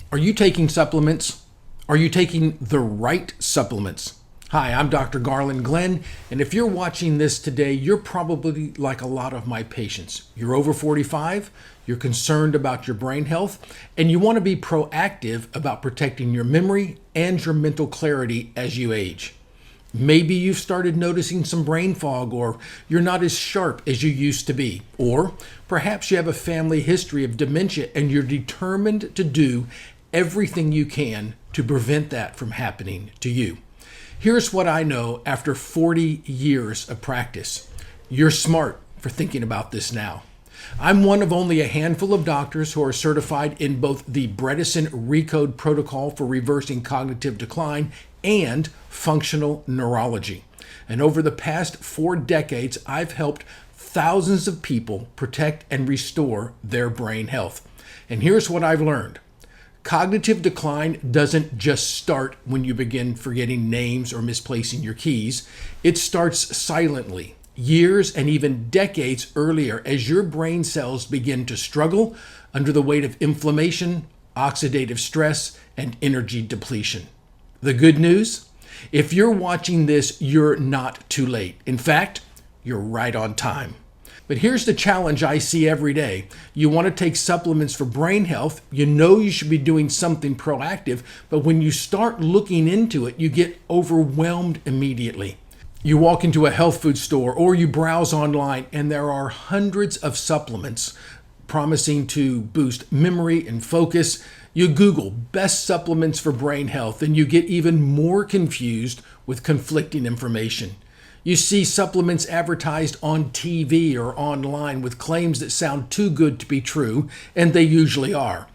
Are you taking supplements? Are you taking the right supplements? Hi, I'm Dr. Garland Glenn, and if you're watching this today, you're probably like a lot of my patients. You're over 45, you're concerned about your brain health, and you want to be proactive about protecting your memory and your mental clarity as you age. Maybe you've started noticing some brain fog, or you're not as sharp as you used to be. Or perhaps you have a family history of dementia and you're determined to do everything you can to prevent that from happening to you. Here's what I know after 40 years of practice. You're smart for thinking about this now. I'm one of only a handful of doctors who are certified in both the Bredesen Recode Protocol for reversing cognitive decline and functional neurology. And over the past 4 decades, I've helped thousands of people protect and restore their brain health. And here's what I've learned. Cognitive decline doesn't just start when you begin forgetting names or misplacing your keys. It starts silently, years and even decades earlier, as your brain cells begin to struggle under the weight of inflammation, oxidative stress, and energy depletion. The good news? If you're watching this, you're not too late. In fact, you're right on time. But here's the challenge I see every day. You want to take supplements for brain health. You know you should be doing something proactive, but when you start looking into it, you get overwhelmed immediately. You walk into a health food store or you browse online, and there are hundreds of supplements promising to boost memory and focus. You Google best supplements for brain health, and you get even more confused with conflicting information. You see supplements advertised on TV or online with claims that sound too good to be true, and they usually are.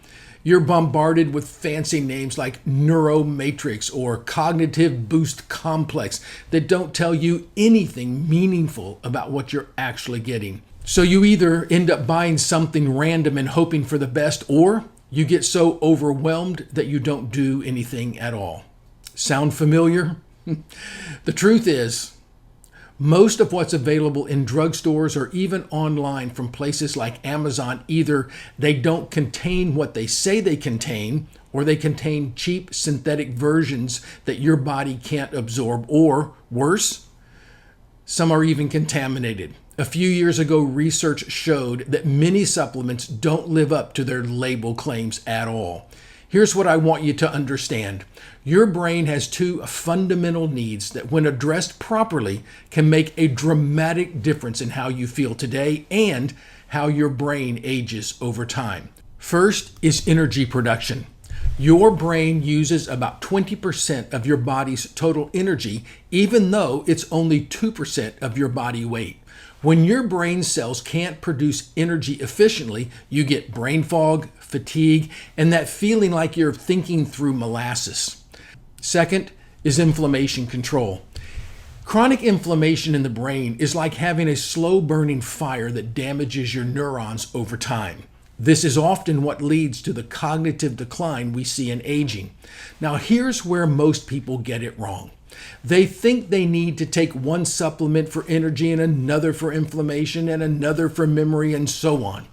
You're bombarded with fancy names like Neuromatrix or Cognitive Boost Complex that don't tell you anything meaningful about what you're actually getting. So you either end up buying something random and hoping for the best, or you get so overwhelmed that you don't do anything at all. Sound familiar? The truth is, most of what's available in drugstores or even online from places like Amazon, either they don't contain what they say they contain, or they contain cheap synthetic versions that your body can't absorb, or worse, some are even contaminated. A few years ago, research showed that many supplements don't live up to their label claims at all. Here's what I want you to understand. Your brain has 2 fundamental needs that, when addressed properly, can make a dramatic difference in how you feel today and how your brain ages over time. First is energy production. Your brain uses about 20% of your body's total energy, even though it's only 2% of your body weight. When your brain cells can't produce energy efficiently, you get brain fog, fatigue, and that feeling like you're thinking through molasses. Second is inflammation control. Chronic inflammation in the brain is like having a slow-burning fire that damages your neurons over time. This is often what leads to the cognitive decline we see in aging. Now, here's where most people get it wrong. They think they need to take one supplement for energy and another for inflammation and another for memory and so on.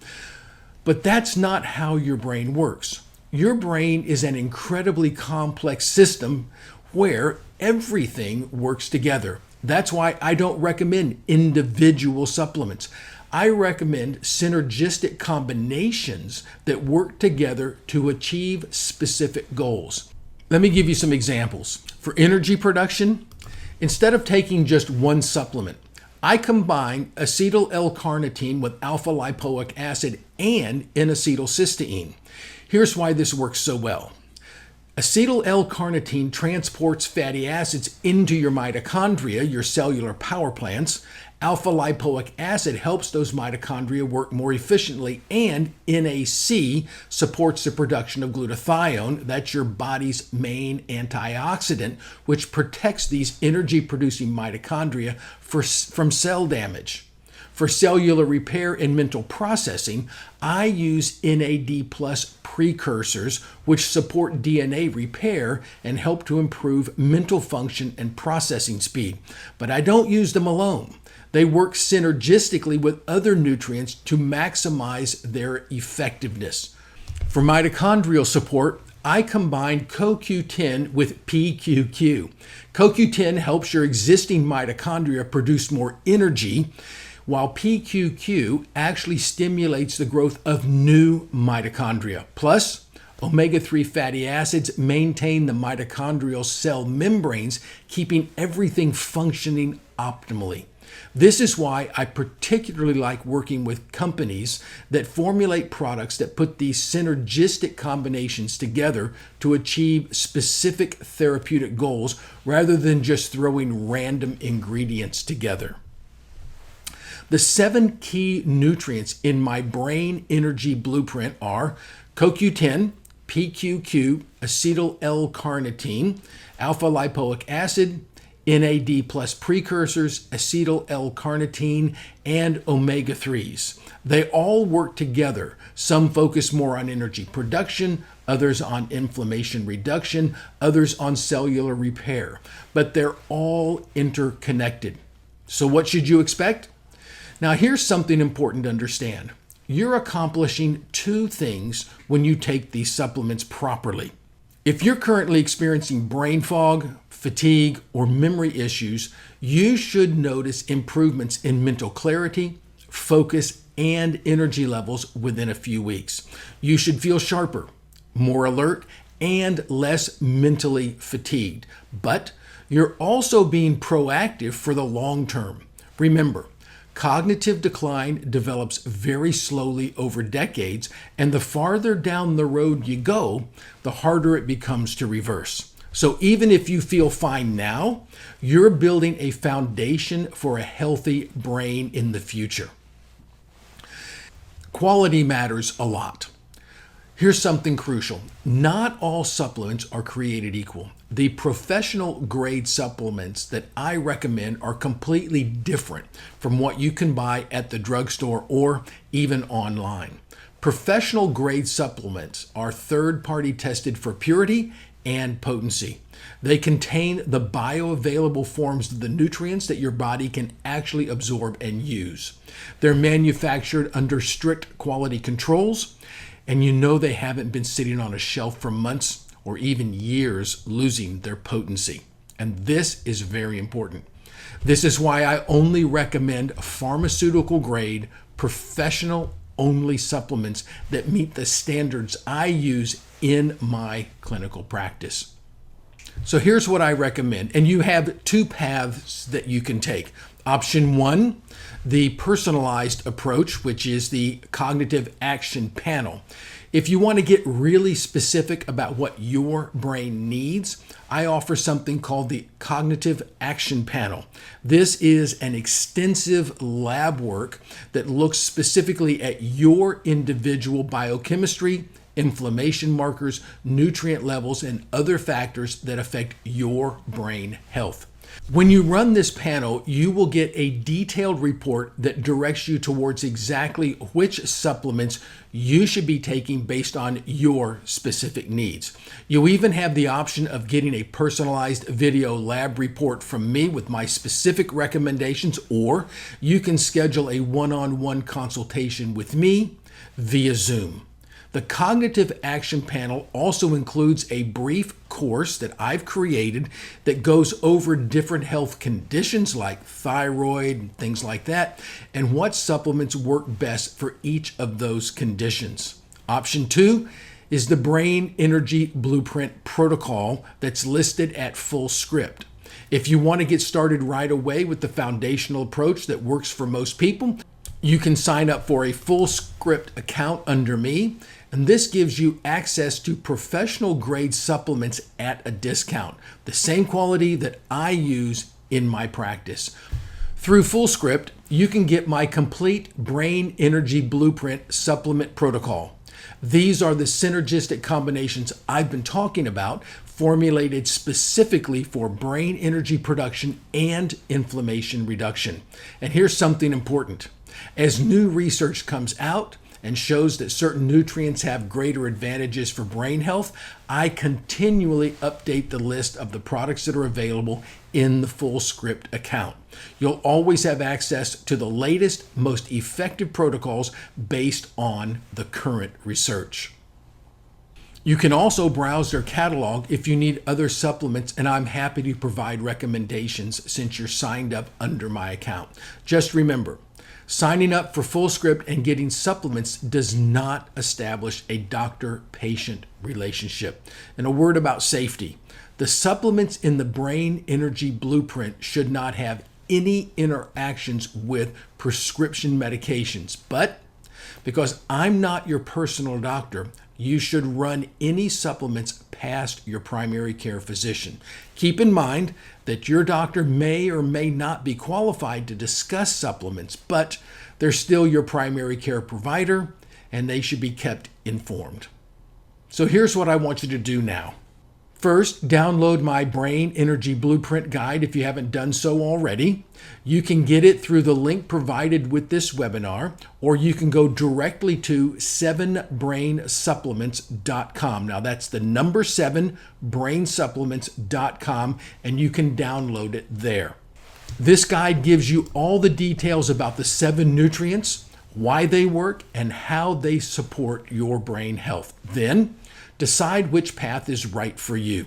But that's not how your brain works. Your brain is an incredibly complex system where everything works together. That's why I don't recommend individual supplements. I recommend synergistic combinations that work together to achieve specific goals. Let me give you some examples. For energy production, instead of taking just one supplement, I combine acetyl L-carnitine with alpha-lipoic acid and N-acetylcysteine. Here's why this works so well. Acetyl L-carnitine transports fatty acids into your mitochondria, your cellular power plants. Alpha-lipoic acid helps those mitochondria work more efficiently, and NAC supports the production of glutathione. That's your body's main antioxidant, which protects these energy-producing mitochondria from cell damage. For cellular repair and mental processing, I use NAD+ precursors, which support DNA repair and help to improve mental function and processing speed. But I don't use them alone. They work synergistically with other nutrients to maximize their effectiveness. For mitochondrial support, I combined CoQ10 with PQQ. CoQ10 helps your existing mitochondria produce more energy, while PQQ actually stimulates the growth of new mitochondria. Plus, omega-3 fatty acids maintain the mitochondrial cell membranes, keeping everything functioning optimally. This is why I particularly like working with companies that formulate products that put these synergistic combinations together to achieve specific therapeutic goals rather than just throwing random ingredients together. The 7 key nutrients in my brain energy blueprint are CoQ10, PQQ, acetyl L-carnitine, alpha lipoic acid, NAD plus precursors, acetyl L-carnitine, and omega-3s. They all work together. Some focus more on energy production, others on inflammation reduction, others on cellular repair, but they're all interconnected. So what should you expect? Now here's something important to understand. You're accomplishing 2 things when you take these supplements properly. If you're currently experiencing brain fog, fatigue, or memory issues, you should notice improvements in mental clarity, focus, and energy levels within a few weeks. You should feel sharper, more alert, and less mentally fatigued. But you're also being proactive for the long term. Remember, cognitive decline develops very slowly over decades, and the farther down the road you go, the harder it becomes to reverse. So even if you feel fine now, you're building a foundation for a healthy brain in the future. Quality matters a lot. Here's something crucial. Not all supplements are created equal. The professional grade supplements that I recommend are completely different from what you can buy at the drugstore or even online. Professional grade supplements are third-party tested for purity and potency. They contain the bioavailable forms of the nutrients that your body can actually absorb and use. They're manufactured under strict quality controls, and you know they haven't been sitting on a shelf for months or even years losing their potency. And this is very important. This is why I only recommend pharmaceutical grade, professional only supplements that meet the standards I use in my clinical practice. So here's what I recommend, and you have 2 paths that you can take. Option 1, the personalized approach, which is the cognitive action panel. If you want to get really specific about what your brain needs, I offer something called the Cognitive Action Panel. This is an extensive lab work that looks specifically at your individual biochemistry, inflammation markers, nutrient levels, and other factors that affect your brain health. When you run this panel, you will get a detailed report that directs you towards exactly which supplements you should be taking based on your specific needs. You'll even have the option of getting a personalized video lab report from me with my specific recommendations, or you can schedule a one-on-one consultation with me via Zoom. The Cognitive Action Panel also includes a brief course that I've created that goes over different health conditions like thyroid and things like that, and what supplements work best for each of those conditions. Option 2 is the Brain Energy Blueprint Protocol that's listed at full script. If you want to get started right away with the foundational approach that works for most people, you can sign up for a full script account under me, and this gives you access to professional grade supplements at a discount, the same quality that I use in my practice. Through FullScript, you can get my complete Brain Energy Blueprint supplement protocol. These are the synergistic combinations I've been talking about, formulated specifically for brain energy production and inflammation reduction. And here's something important. As new research comes out and shows that certain nutrients have greater advantages for brain health, I continually update the list of the products that are available in the FullScript account. You'll always have access to the latest, most effective protocols based on the current research. You can also browse their catalog if you need other supplements, and I'm happy to provide recommendations since you're signed up under my account. Just remember, signing up for FullScript and getting supplements does not establish a doctor-patient relationship. And a word about safety. The supplements in the Brain Energy Blueprint should not have any interactions with prescription medications. But because I'm not your personal doctor, you should run any supplements past your primary care physician. Keep in mind that your doctor may or may not be qualified to discuss supplements, but they're still your primary care provider and they should be kept informed. So here's what I want you to do now. First, download my Brain Energy Blueprint guide if you haven't done so already. You can get it through the link provided with this webinar, or you can go directly to 7brainsupplements.com. Now that's the number 7brainsupplements.com, and you can download it there. This guide gives you all the details about the 7 nutrients, why they work, and how they support your brain health. Then, decide which path is right for you.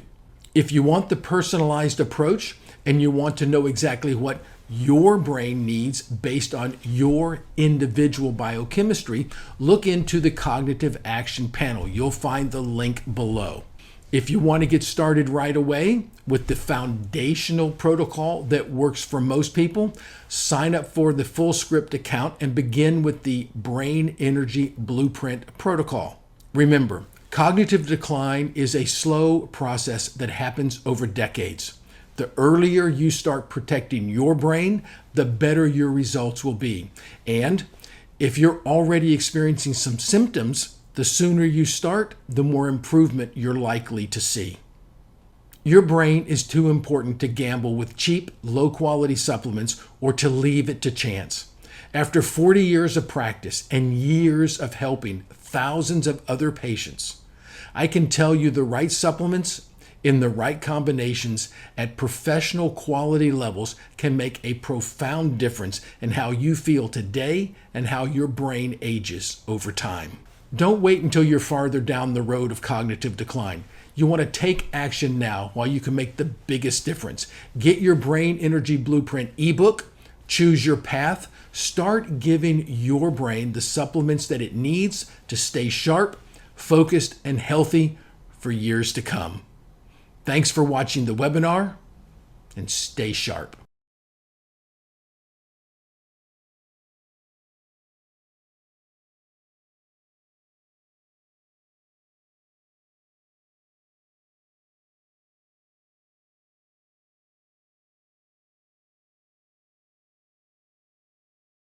If you want the personalized approach and you want to know exactly what your brain needs based on your individual biochemistry, look into the Cognitive Action Panel. You'll find the link below. If you want to get started right away with the foundational protocol that works for most people, sign up for the FullScript account and begin with the Brain Energy Blueprint protocol. Remember, cognitive decline is a slow process that happens over decades. The earlier you start protecting your brain, the better your results will be. And if you're already experiencing some symptoms, the sooner you start, the more improvement you're likely to see. Your brain is too important to gamble with cheap, low-quality supplements or to leave it to chance. After 40 years of practice and years of helping thousands of other patients, I can tell you the right supplements in the right combinations at professional quality levels can make a profound difference in how you feel today and how your brain ages over time. Don't wait until you're farther down the road of cognitive decline. You want to take action now while you can make the biggest difference. Get your Brain Energy Blueprint ebook, choose your path, start giving your brain the supplements that it needs to stay sharp, focused, and healthy for years to come. Thanks for watching the webinar, and stay sharp.